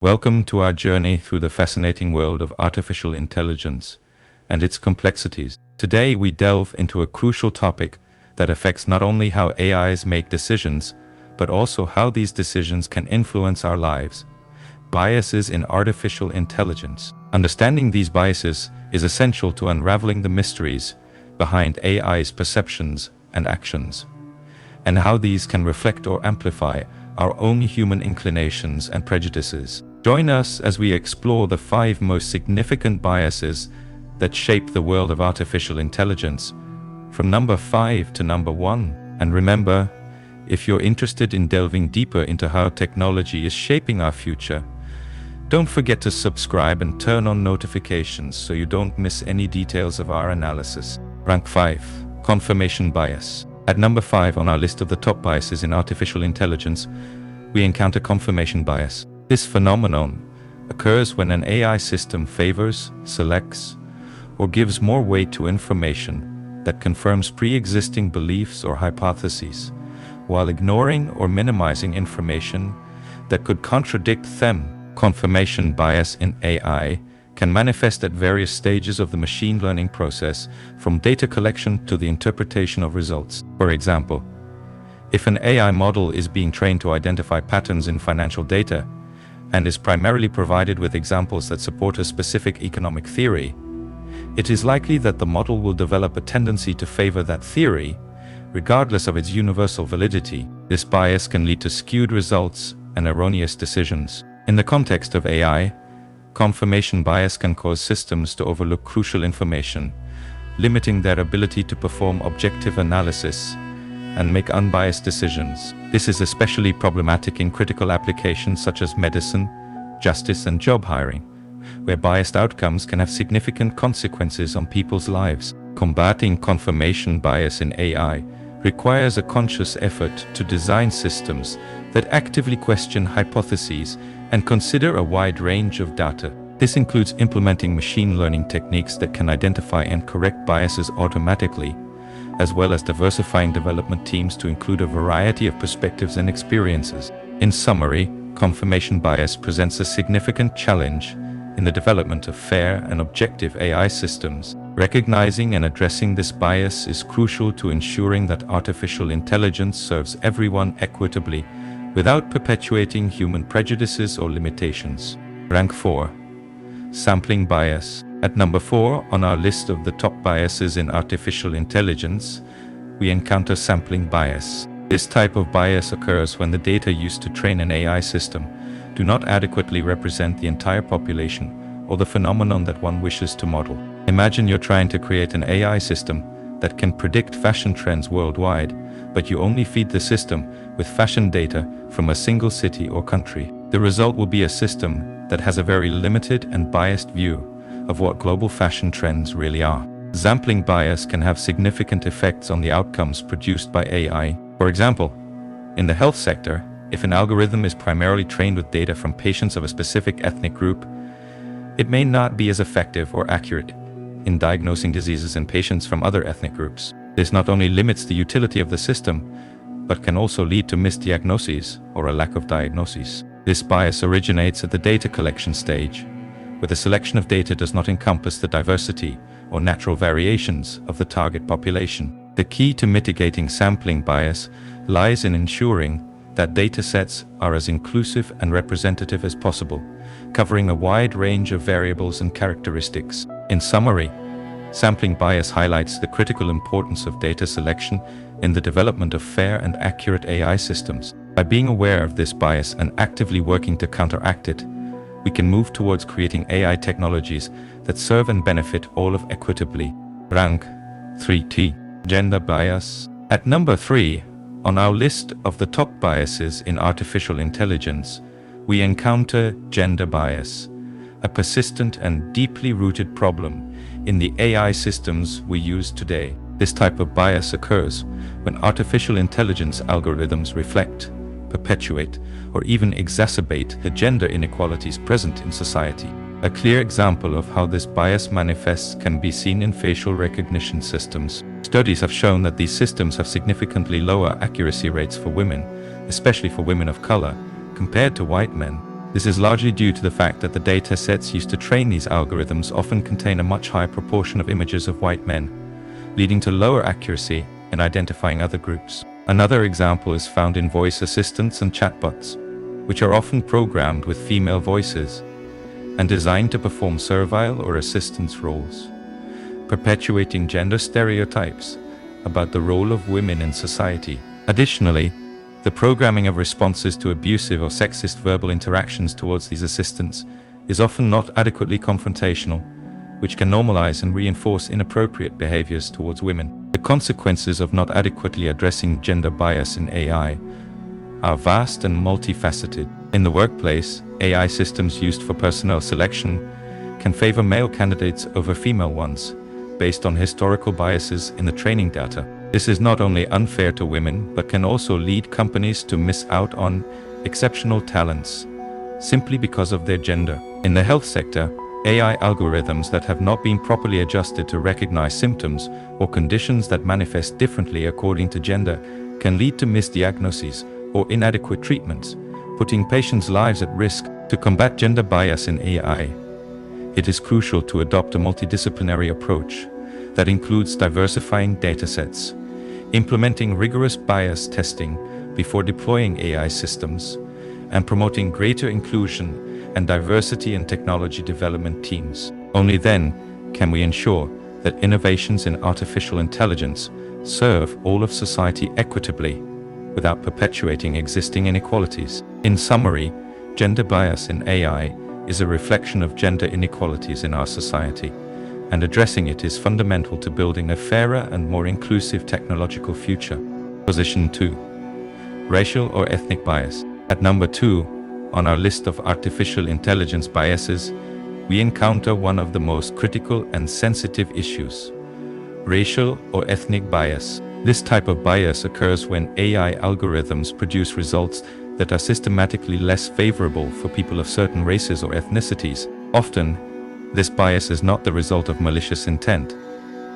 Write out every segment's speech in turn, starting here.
Welcome to our journey through the fascinating world of artificial intelligence and its complexities. Today we delve into a crucial topic that affects not only how AIs make decisions, but also how these decisions can influence our lives. Biases in artificial intelligence. Understanding these biases is essential to unraveling the mysteries behind AI's perceptions and actions, and how these can reflect or amplify our own human inclinations and prejudices. Join us as we explore the 5 most significant biases that shape the world of artificial intelligence, from number 5 to number 1. And remember, if you're interested in delving deeper into how technology is shaping our future, don't forget to subscribe and turn on notifications so you don't miss any details of our analysis. Rank 5. Confirmation bias. At number 5 on our list of the top biases in artificial intelligence, we encounter confirmation bias. This phenomenon occurs when an AI system favors, selects, or gives more weight to information that confirms pre-existing beliefs or hypotheses, while ignoring or minimizing information that could contradict them. Confirmation bias in AI can manifest at various stages of the machine learning process, from data collection to the interpretation of results. For example, if an AI model is being trained to identify patterns in financial data, and is primarily provided with examples that support a specific economic theory, it is likely that the model will develop a tendency to favor that theory, regardless of its universal validity. This bias can lead to skewed results and erroneous decisions. In the context of AI, confirmation bias can cause systems to overlook crucial information, limiting their ability to perform objective analysis and make unbiased decisions. This is especially problematic in critical applications such as medicine, justice, and job hiring, where biased outcomes can have significant consequences on people's lives. Combating confirmation bias in AI requires a conscious effort to design systems that actively question hypotheses and consider a wide range of data. This includes implementing machine learning techniques that can identify and correct biases automatically, as well as diversifying development teams to include a variety of perspectives and experiences. In summary, confirmation bias presents a significant challenge in the development of fair and objective AI systems. Recognizing and addressing this bias is crucial to ensuring that artificial intelligence serves everyone equitably, without perpetuating human prejudices or limitations. Rank 4. Sampling bias. At number 4 on our list of the top biases in artificial intelligence, we encounter sampling bias. This type of bias occurs when the data used to train an AI system do not adequately represent the entire population or the phenomenon that one wishes to model. Imagine you're trying to create an AI system that can predict fashion trends worldwide, but you only feed the system with fashion data from a single city or country. The result will be a system that has a very limited and biased view of what global fashion trends really are. Sampling bias can have significant effects on the outcomes produced by AI. For example, in the health sector, if an algorithm is primarily trained with data from patients of a specific ethnic group, it may not be as effective or accurate in diagnosing diseases in patients from other ethnic groups. This not only limits the utility of the system, but can also lead to misdiagnoses or a lack of diagnoses. This bias originates at the data collection stage, where the selection of data does not encompass the diversity or natural variations of the target population. The key to mitigating sampling bias lies in ensuring that data sets are as inclusive and representative as possible, covering a wide range of variables and characteristics. In summary, sampling bias highlights the critical importance of data selection in the development of fair and accurate AI systems. By being aware of this bias and actively working to counteract it, we can move towards creating AI technologies that serve and benefit all of equitably. Rank 3T. Gender bias. At number 3 on our list of the top biases in artificial intelligence, we encounter gender bias, a persistent and deeply rooted problem in the AI systems we use today. This type of bias occurs when artificial intelligence algorithms reflect, perpetuate, or even exacerbate the gender inequalities present in society. A clear example of how this bias manifests can be seen in facial recognition systems. Studies have shown that these systems have significantly lower accuracy rates for women, especially for women of color, compared to white men. This is largely due to the fact that the data sets used to train these algorithms often contain a much higher proportion of images of white men, leading to lower accuracy in identifying other groups. Another example is found in voice assistants and chatbots, which are often programmed with female voices and designed to perform servile or assistance roles, perpetuating gender stereotypes about the role of women in society. Additionally, the programming of responses to abusive or sexist verbal interactions towards these assistants is often not adequately confrontational, which can normalize and reinforce inappropriate behaviors towards women. The consequences of not adequately addressing gender bias in AI are vast and multifaceted. In the workplace, AI systems used for personnel selection can favor male candidates over female ones, based on historical biases in the training data. This is not only unfair to women, but can also lead companies to miss out on exceptional talents simply because of their gender. In the health sector, AI algorithms that have not been properly adjusted to recognize symptoms or conditions that manifest differently according to gender can lead to misdiagnoses or inadequate treatments, putting patients' lives at risk. To combat gender bias in AI, it is crucial to adopt a multidisciplinary approach that includes diversifying datasets, implementing rigorous bias testing before deploying AI systems, and promoting greater inclusion and diversity in technology development teams. Only then can we ensure that innovations in artificial intelligence serve all of society equitably, without perpetuating existing inequalities. In summary, gender bias in AI is a reflection of gender inequalities in our society, and addressing it is fundamental to building a fairer and more inclusive technological future. Position 2. Racial or ethnic bias. At number 2, on our list of artificial intelligence biases, we encounter one of the most critical and sensitive issues: racial or ethnic bias. This type of bias occurs when AI algorithms produce results that are systematically less favorable for people of certain races or ethnicities. Often, this bias is not the result of malicious intent,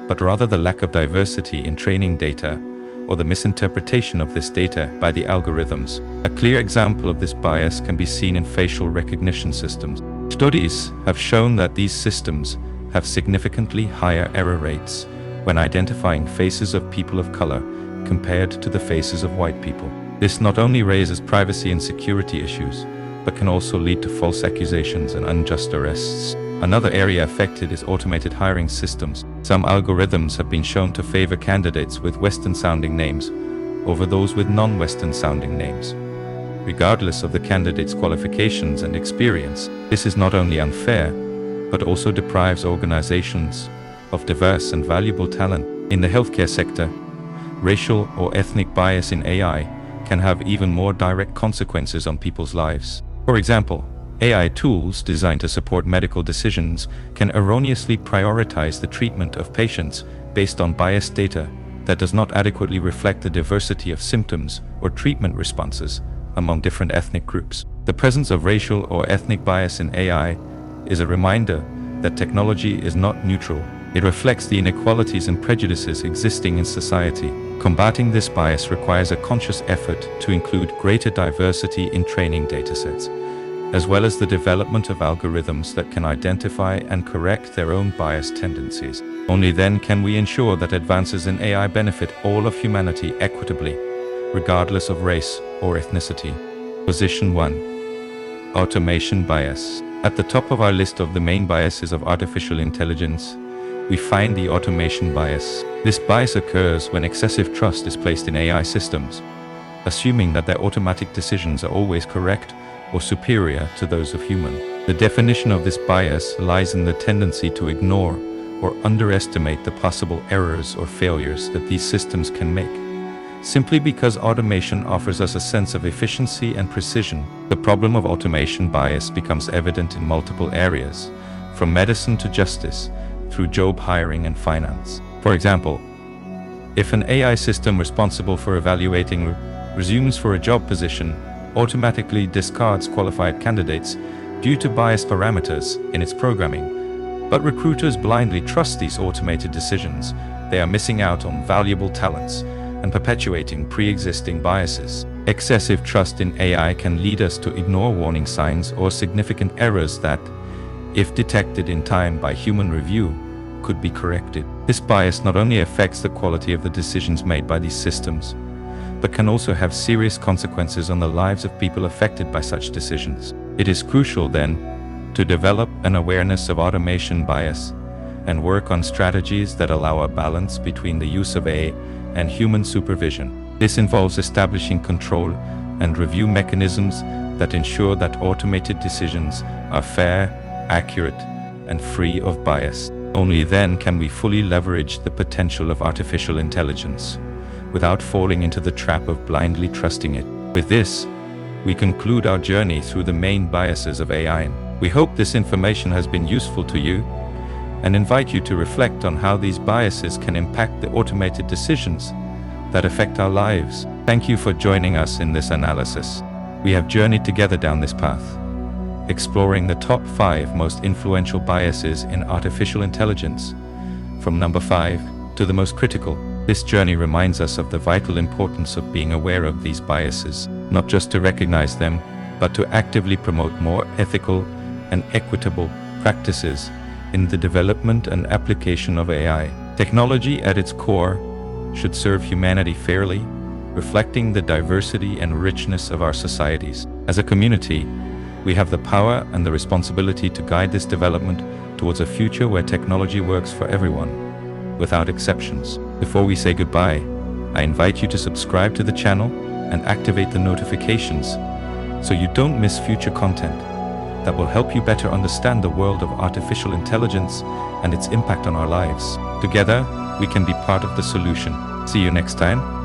but rather the lack of diversity in training data or the misinterpretation of this data by the algorithms. A clear example of this bias can be seen in facial recognition systems. Studies have shown that these systems have significantly higher error rates when identifying faces of people of color compared to the faces of white people. This not only raises privacy and security issues, but can also lead to false accusations and unjust arrests. Another area affected is automated hiring systems. Some algorithms have been shown to favor candidates with Western-sounding names over those with non-Western-sounding names, regardless of the candidate's qualifications and experience. This is not only unfair, but also deprives organizations of diverse and valuable talent. In the healthcare sector, racial or ethnic bias in AI can have even more direct consequences on people's lives. For example, AI tools designed to support medical decisions can erroneously prioritize the treatment of patients based on biased data that does not adequately reflect the diversity of symptoms or treatment responses among different ethnic groups. The presence of racial or ethnic bias in AI is a reminder that technology is not neutral. It reflects the inequalities and prejudices existing in society. Combating this bias requires a conscious effort to include greater diversity in training datasets, as well as the development of algorithms that can identify and correct their own biased tendencies. Only then can we ensure that advances in AI benefit all of humanity equitably, regardless of race or ethnicity. Position 1. Automation bias. At the top of our list of the main biases of artificial intelligence, we find the automation bias. This bias occurs when excessive trust is placed in AI systems, assuming that their automatic decisions are always correct or superior to those of human. The definition of this bias lies in the tendency to ignore or underestimate the possible errors or failures that these systems can make, simply because automation offers us a sense of efficiency and precision. The problem of automation bias becomes evident in multiple areas, from medicine to justice, through job hiring and finance. For example, if an AI system responsible for evaluating resumes for a job position automatically discards qualified candidates due to biased parameters in its programming, but recruiters blindly trust these automated decisions, they are missing out on valuable talents and perpetuating pre-existing biases. Excessive trust in AI can lead us to ignore warning signs or significant errors that, if detected in time by human review, could be corrected. This bias not only affects the quality of the decisions made by these systems, but can also have serious consequences on the lives of people affected by such decisions. It is crucial, then, to develop an awareness of automation bias and work on strategies that allow a balance between the use of AI and human supervision. This involves establishing control and review mechanisms that ensure that automated decisions are fair, accurate, and free of bias. Only then can we fully leverage the potential of artificial intelligence, without falling into the trap of blindly trusting it. With this, we conclude our journey through the main biases of AI. We hope this information has been useful to you, and invite you to reflect on how these biases can impact the automated decisions that affect our lives. Thank you for joining us in this analysis. We have journeyed together down this path, exploring the top 5 most influential biases in artificial intelligence, from number 5 to the most critical. This journey reminds us of the vital importance of being aware of these biases, not just to recognize them, but to actively promote more ethical and equitable practices in the development and application of AI. Technology at its core should serve humanity fairly, reflecting the diversity and richness of our societies. As a community, we have the power and the responsibility to guide this development towards a future where technology works for everyone, without exceptions. Before we say goodbye, I invite you to subscribe to the channel and activate the notifications so you don't miss future content that will help you better understand the world of artificial intelligence and its impact on our lives. Together, we can be part of the solution. See you next time.